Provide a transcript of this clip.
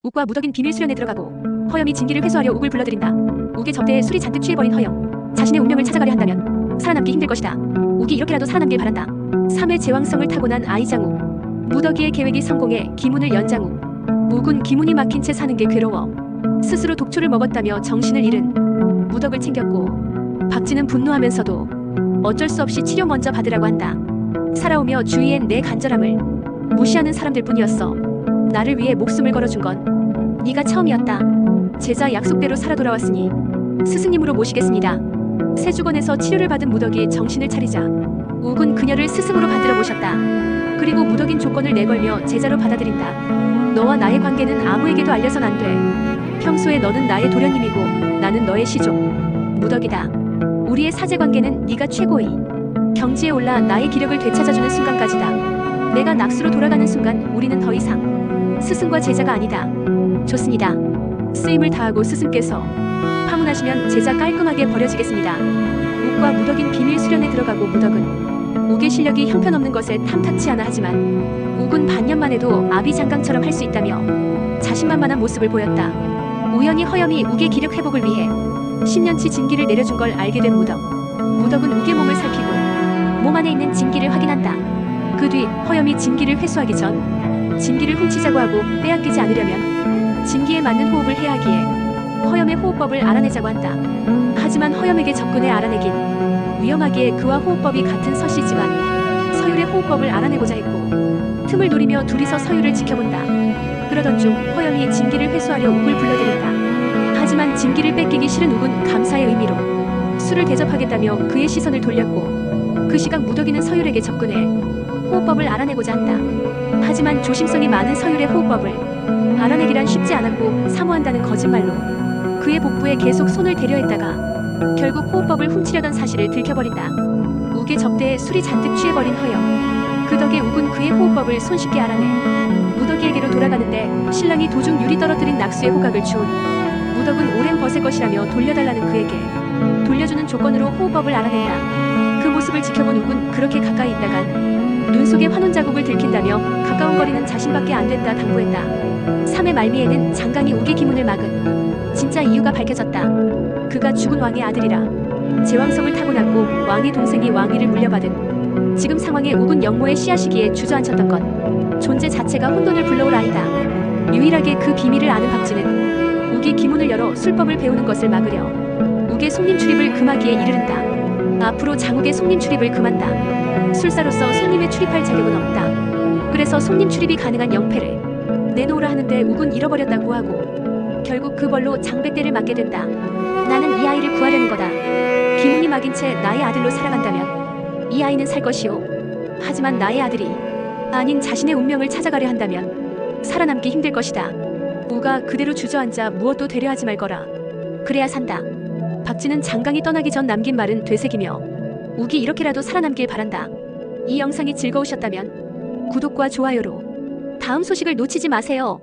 욱과 무덕인 비밀 수련에 들어가고 허염이 진기를 회수하려 욱을 불러들인다. 욱의 접대에 술이 잔뜩 취해버린 허염. 자신의 운명을 찾아가려 한다면 살아남기 힘들 것이다. 욱이 이렇게라도 살아남길 바란다. 3회 제왕성을 타고난 아이장욱. 무덕이의 계획이 성공해 기문을 연 장욱. 욱은 기문이 막힌 채 사는 게 괴로워 스스로 독초를 먹었다며 정신을 잃은 무덕을 챙겼고, 박쥐는 분노하면서도 어쩔 수 없이 치료 먼저 받으라고 한다. 살아오며 주위엔 내 간절함을 무시하는 사람들 뿐이었어. 나를 위해 목숨을 걸어준 건 네가 처음이었다. 제자 약속대로 살아 돌아왔으니 스승님으로 모시겠습니다. 세주건에서 치료를 받은 무덕이 정신을 차리자 욱은 그녀를 스승으로 받들어 모셨다. 그리고 무덕인 조건을 내걸며 제자로 받아들인다. 너와 나의 관계는 아무에게도 알려선 안 돼. 평소에 너는 나의 도련님이고 나는 너의 시종 무덕이다. 우리의 사제 관계는 네가 최고의 경지에 올라 나의 기력을 되찾아주는 순간까지다. 내가 낙수로 돌아가는 순간 우리는 더 이상 스승과 제자가 아니다. 좋습니다. 쓰임을 다하고 스승께서 파문하시면 제자 깔끔하게 버려지겠습니다. 욱과 무덕인 비밀 수련에 들어가고 무덕은 욱의 실력이 형편없는 것에 탐탁치 않아 하지만 욱은 반년만 해도 아비장강처럼 할 수 있다며 자신만만한 모습을 보였다. 우연히 허염이 욱의 기력 회복을 위해 10년치 진기를 내려준 걸 알게 된 무덕. 무덕은 욱의 몸을 살피고 몸 안에 있는 진기를 확인한다. 그 뒤 허염이 진기를 회수하기 전 진기를 훔치자고 하고 빼앗기지 않으려면 진기에 맞는 호흡을 해야 하기에 허염의 호흡법을 알아내자고 한다. 하지만 허염에게 접근해 알아내긴 위험하기에 그와 호흡법이 같은 서씨지만 서율의 호흡법을 알아내고자 했고, 틈을 노리며 둘이서 서율을 지켜본다. 그러던 중 허염이 진기를 회수하려 욱을 불러들인다. 하지만 진기를 뺏기기 싫은 욱은 감사의 의미로 술을 대접하겠다며 그의 시선을 돌렸고, 그 시각 무덕이는 서율에게 접근해 호흡법을 알아내고자 한다. 하지만 조심성이 많은 서율의 호흡법을 알아내기란 쉽지 않았고 사모한다는 거짓말로 그의 복부에 계속 손을 대려 했다가 결국 호흡법을 훔치려던 사실을 들켜버린다. 욱의 접대에 술이 잔뜩 취해버린 허염. 그 덕에 욱은 그의 호흡법을 손쉽게 알아내 무덕이에게로 돌아가는데 신랑이 도중 유리 떨어뜨린 낙수의 호각을 준 무덕은 오랜 벗을 것이라며 돌려달라는 그에게 돌려주는 조건으로 호흡법을 알아낸다. 그 모습을 지켜본 욱은 그렇게 가까이 있다간 눈 속에 환혼 자국을 들킨다며 가까운 거리는 자신밖에 안 된다 당부했다. 3회 말미에는 장강이 욱의 기문을 막은 진짜 이유가 밝혀졌다. 그가 죽은 왕의 아들이라 제왕성을 타고났고 왕의 동생이 왕위를 물려받은 지금 상황에 욱은 영모의 씨앗이기에 주저앉혔던 것 존재 자체가 혼돈을 불러올 아이다. 유일하게 그 비밀을 아는 박쥐는 욱이 기문을 열어 술법을 배우는 것을 막으려 욱의 손님 출입을 금하기에 이르른다. 앞으로 장욱의 손님 출입을 금한다. 술사로서 손님의 출입할 자격은 없다. 그래서 손님 출입이 가능한 영패를 내놓으라 하는데 욱은 잃어버렸다고 하고 결국 그 벌로 장백대를 맞게 된다. 나는 이 아이를 구하려는 거다. 기문이 막인 채 나의 아들로 살아간다면 이 아이는 살 것이오. 하지만 나의 아들이 아닌 자신의 운명을 찾아가려 한다면 살아남기 힘들 것이다. 우가 그대로 주저앉아 무엇도 되려 하지 말거라. 그래야 산다. 박쥐는 장강이 떠나기 전 남긴 말은 되새기며 욱이 이렇게라도 살아남길 바란다. 이 영상이 즐거우셨다면 구독과 좋아요로 다음 소식을 놓치지 마세요.